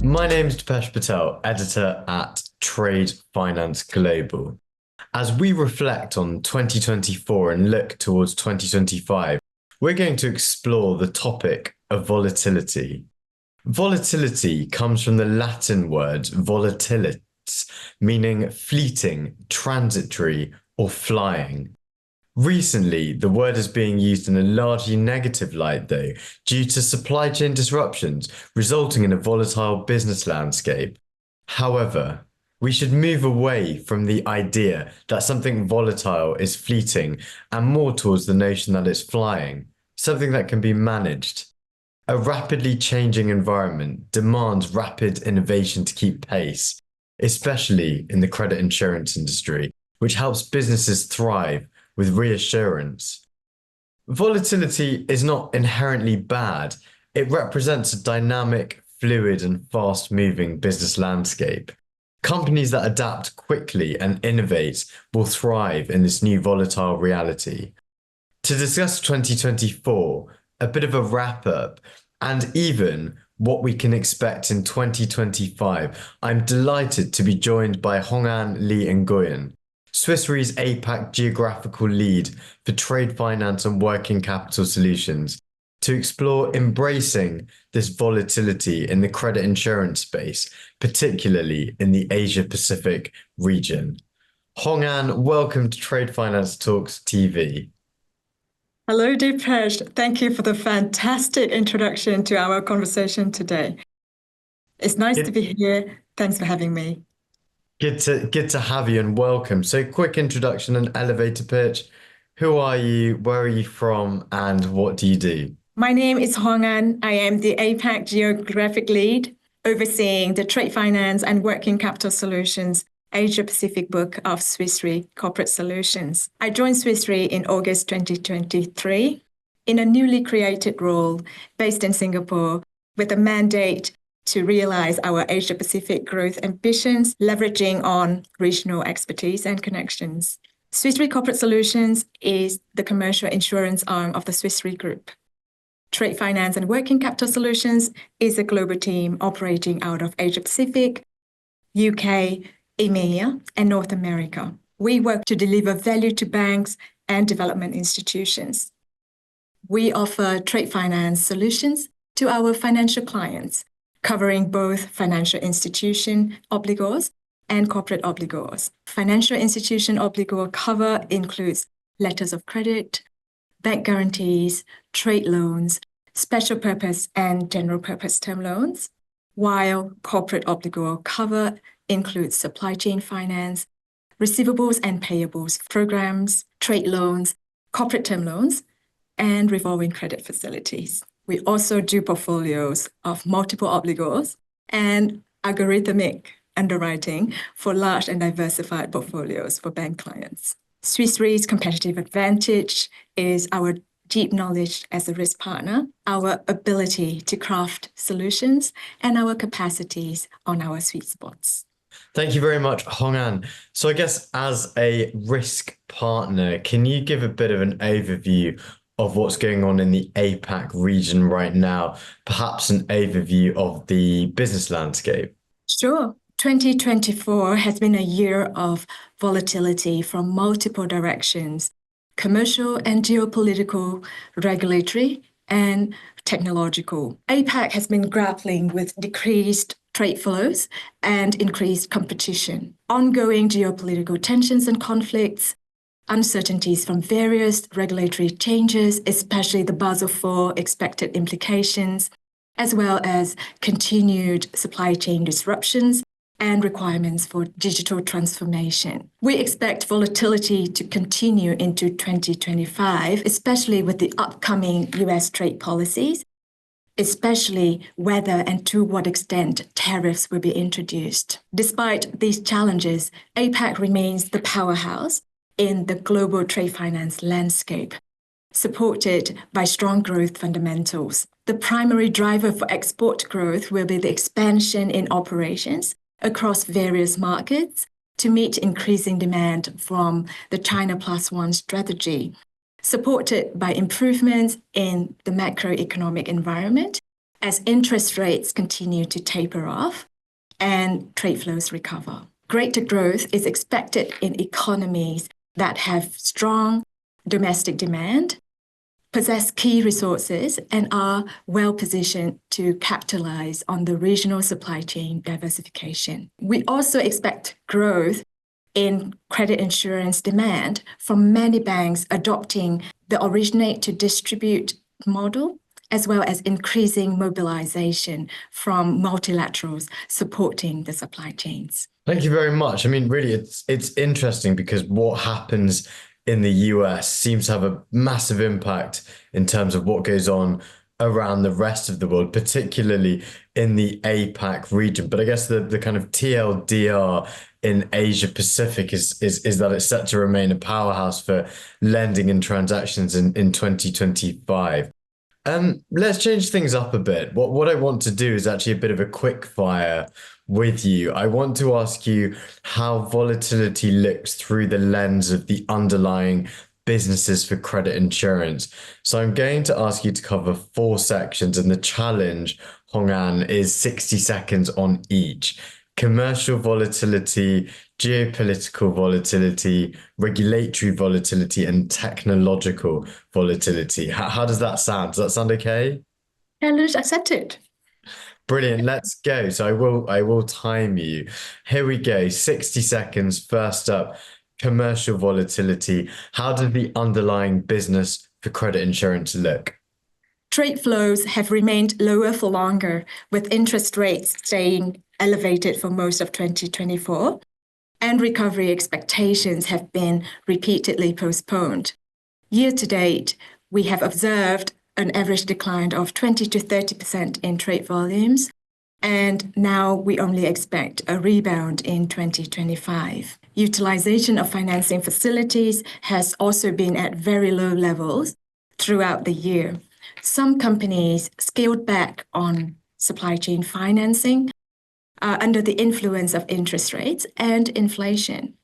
My name is Dipesh Patel, editor at Trade Finance Global. As we reflect on 2024 and look towards 2025, we're going to explore the topic of volatility. Volatility comes from the Latin word volatilis, meaning fleeting, transitory, or flying. Recently, the word is being used in a largely negative light, though, due to supply chain disruptions resulting in a volatile business landscape. However, we should move away from the idea that something volatile is fleeting and more towards the notion that it's flying, something that can be managed. A rapidly changing environment demands rapid innovation to keep pace, especially in the credit insurance industry, which helps businesses thrive with reassurance. Volatility is not inherently bad. It represents a dynamic, fluid, and fast moving business landscape. Companies that adapt quickly and innovate will thrive in this new volatile reality. To discuss 2024, a bit of a wrap up, and even what we can expect in 2025, I'm delighted to be joined by Hong-An Lee Nguyen, Swiss Re's APAC geographical lead for trade finance and working capital solutions, to explore embracing this volatility in the credit insurance space, particularly in the Asia Pacific region. Hong-An, welcome to Trade Finance Talks TV. Hello, Dipesh. Thank you for the fantastic introduction to our conversation today. It's nice to be here. Thanks for having me. Good to have you and welcome. So quick introduction and elevator pitch. Who are you? Where are you from? And what do you do? My name is Hong-An. I am the APAC geographic lead, overseeing the trade finance and working capital solutions Asia Pacific book of Swiss Re Corporate Solutions. I joined Swiss Re in August 2023 in a newly created role based in Singapore with a mandate to realize our Asia Pacific growth ambitions, leveraging on regional expertise and connections. Swiss Re Corporate Solutions is the commercial insurance arm of the Swiss Re Group. Trade Finance and Working Capital Solutions is a global team operating out of Asia Pacific, UK, EMEA, and North America. We work to deliver value to banks and development institutions. We offer trade finance solutions to our financial clients, covering both financial institution obligors and corporate obligors. Financial institution obligor cover includes letters of credit, bank guarantees, trade loans, special purpose and general purpose term loans, while corporate obligor cover includes supply chain finance, receivables and payables programs, trade loans, corporate term loans, and revolving credit facilities. We also do portfolios of multiple obligors and algorithmic underwriting for large and diversified portfolios for bank clients. Swiss Re's competitive advantage is our deep knowledge as a risk partner, our ability to craft solutions, and our capacities on our sweet spots. Thank you very much, Hong-An. So I guess as a risk partner, can you give a bit of an overview of what's going on in the APAC region right now, perhaps an overview of the business landscape? Sure. 2024 has been a year of volatility from multiple directions: commercial and geopolitical, regulatory, and technological. APAC has been grappling with decreased trade flows and increased competition, ongoing geopolitical tensions and conflicts, uncertainties from various regulatory changes, especially the Basel IV expected implications, as well as continued supply chain disruptions and requirements for digital transformation. We expect volatility to continue into 2025, especially with the upcoming US trade policies, especially whether and to what extent tariffs will be introduced. Despite these challenges, APAC remains the powerhouse in the global trade finance landscape, supported by strong growth fundamentals. The primary driver for export growth will be the expansion in operations across various markets to meet increasing demand from the China Plus One strategy, supported by improvements in the macroeconomic environment as interest rates continue to taper off and trade flows recover. Greater growth is expected in economies that have strong domestic demand, possess key resources, and are well positioned to capitalize on the regional supply chain diversification. We also expect growth in credit insurance demand from many banks adopting the originate to distribute model, as well as increasing mobilization from multilaterals supporting the supply chains. Thank you very much. I mean, really, it's interesting because what happens in the US seems to have a massive impact in terms of what goes on around the rest of the world, particularly in the APAC region. But I guess the kind of TLDR in Asia Pacific is that it's set to remain a powerhouse for lending and transactions in 2025. Let's change things up a bit. What I want to do is actually a bit of a quick fire with you. I want to ask you how volatility looks through the lens of the underlying businesses for credit insurance. So I'm going to ask you to cover 4 sections, and the challenge, Hong An, is 60 seconds on each. Commercial volatility, geopolitical volatility, regulatory volatility, and technological volatility. How does that sound? Does that sound okay? Challenge accepted. Brilliant. Let's go. So I will time you. Here we go. 60 seconds. First up, commercial volatility. How does the underlying business for credit insurance look? Trade flows have remained lower for longer, with interest rates staying elevated for most of 2024, and recovery expectations have been repeatedly postponed. Year to date, we have observed an average decline of 20 to 30% in trade volumes, and now we only expect a rebound in 2025. Utilization of financing facilities has also been at very low levels throughout the year. Some companies scaled back on supply chain financing under the influence of interest rates and inflation,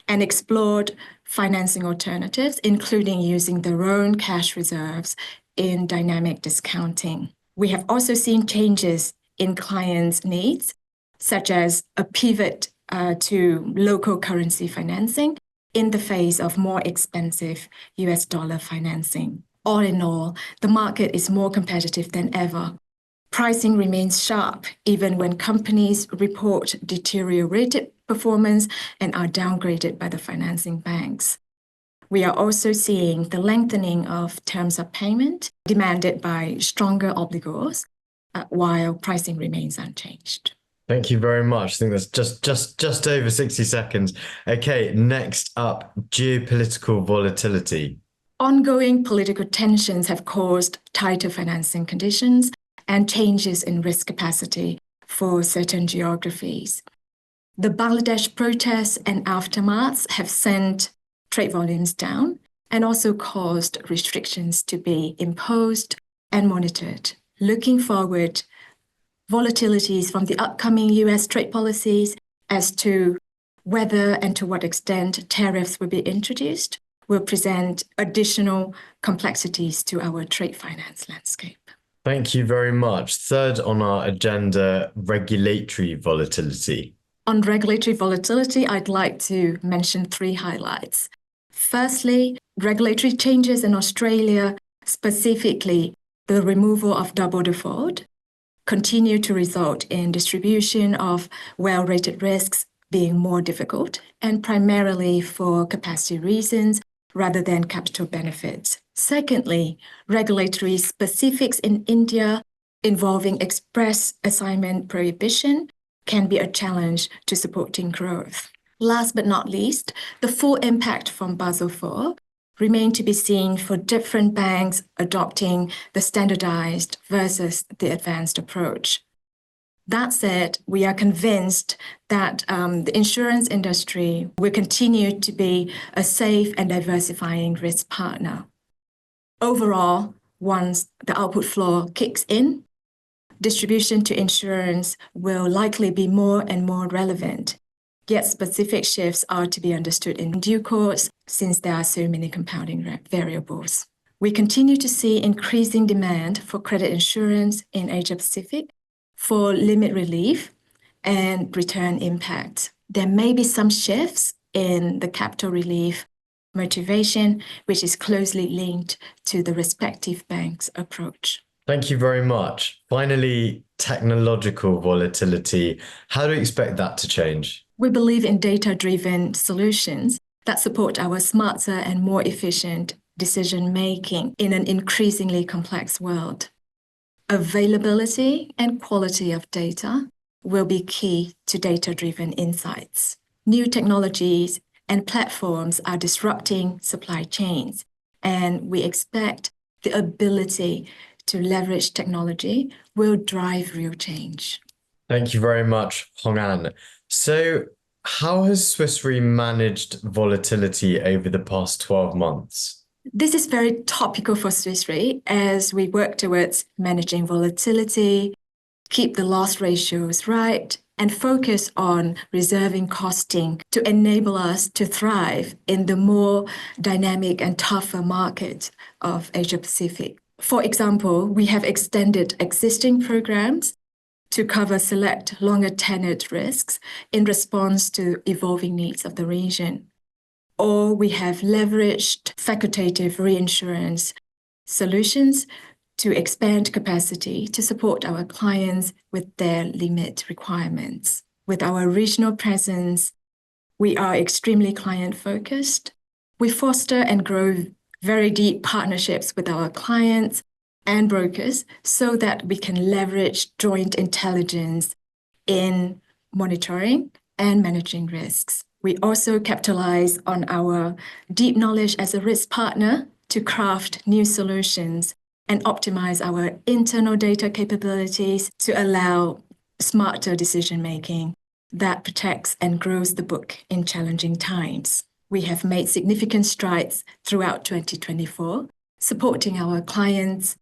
and explored financing alternatives, including using their own cash reserves in dynamic discounting. We have also seen changes in clients' needs, such as a pivot to local currency financing in the face of more expensive US dollar financing. All in all, the market is more competitive than ever. Pricing remains sharp, even when companies report deteriorated performance and are downgraded by the financing banks. We are also seeing the lengthening of terms of payment demanded by stronger obligors, while pricing remains unchanged. Thank you very much. I think that's just over 60 seconds. Okay, next up, geopolitical volatility. Ongoing political tensions have caused tighter financing conditions and changes in risk capacity for certain geographies. The Bangladesh protests and aftermaths have sent trade volumes down and also caused restrictions to be imposed and monitored. Looking forward, volatilities from the upcoming US trade policies as to whether and to what extent tariffs will be introduced will present additional complexities to our trade finance landscape. Thank you very much. Third on our agenda, regulatory volatility. On regulatory volatility, I'd like to mention 3 highlights. Firstly, regulatory changes in Australia, specifically the removal of double default, continue to result in distribution of well-rated risks being more difficult, and primarily for capacity reasons rather than capital benefits. Secondly, regulatory specifics in India involving express assignment prohibition can be a challenge to supporting growth. Last but not least, the full impact from Basel IV remain to be seen for different banks adopting the standardized versus the advanced approach. That said, we are convinced that the insurance industry will continue to be a safe and diversifying risk partner. Overall, once the output floor kicks in, distribution to insurance will likely be more and more relevant, yet specific shifts are to be understood in due course since there are so many compounding variables. We continue to see increasing demand for credit insurance in Asia Pacific, for limit relief and return impact. There may be some shifts in the capital relief motivation, which is closely linked to the respective banks' approach. Thank you very much. Finally, technological volatility. How do you expect that to change? We believe in data-driven solutions that support our smarter and more efficient decision-making in an increasingly complex world. Availability and quality of data will be key to data-driven insights. New technologies and platforms are disrupting supply chains, and we expect the ability to leverage technology will drive real change. Thank you very much, Hong An. So, how has Swiss Re managed volatility over the past 12 months? This is very topical for Swiss Re as we work towards managing volatility, keep the loss ratios right, and focus on reserving costing to enable us to thrive in the more dynamic and tougher market of Asia Pacific. For example, we have extended existing programs to cover select longer tenured risks in response to evolving needs of the region. Or we have leveraged facultative reinsurance solutions to expand capacity to support our clients with their limit requirements. With our regional presence, we are extremely client-focused. We foster and grow very deep partnerships with our clients and brokers so that we can leverage joint intelligence in monitoring and managing risks. We also capitalize on our deep knowledge as a risk partner to craft new solutions and optimize our internal data capabilities to allow smarter decision-making that protects and grows the book in challenging times. We have made significant strides throughout 2024, supporting our clients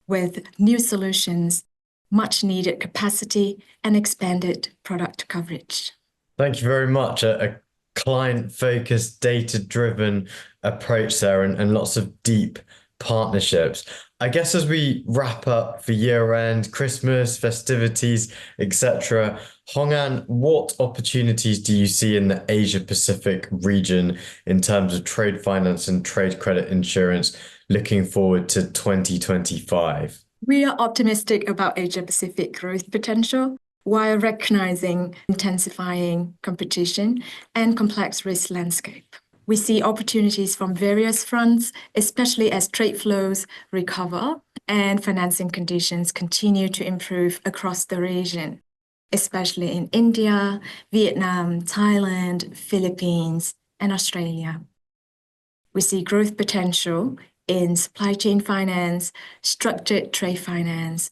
with new solutions, much needed capacity, and expanded product coverage. Thank you very much. A client-focused, data-driven approach there and lots of deep partnerships. I guess as we wrap up for year-end, Christmas, festivities, etc., Hong An, what opportunities do you see in the Asia-Pacific region in terms of trade finance and trade credit insurance looking forward to 2025? We are optimistic about Asia-Pacific growth potential while recognizing intensifying competition and complex risk landscape. We see opportunities from various fronts, especially as trade flows recover and financing conditions continue to improve across the region, especially in India, Vietnam, Thailand, Philippines, and Australia. We see growth potential in supply chain finance, structured trade finance,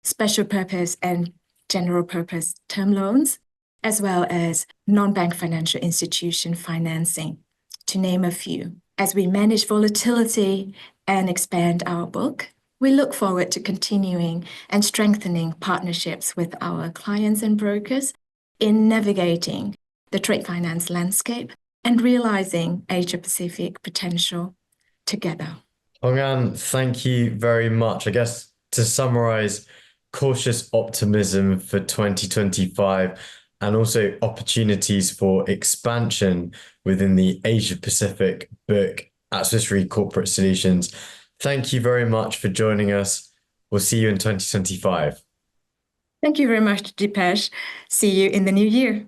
special purpose and general purpose term loans, as well as non-bank financial institution financing, to name a few. As we manage volatility and expand our book, we look forward to continuing and strengthening partnerships with our clients and brokers in navigating the trade finance landscape and realizing Asia-Pacific potential together. Hong An, thank you very much. I guess to summarize, cautious optimism for 2025 and also opportunities for expansion within the Asia-Pacific book at Swiss Re Corporate Solutions. Thank you very much for joining us. We'll see you in 2025. Thank you very much, Dipesh. See you in the new year.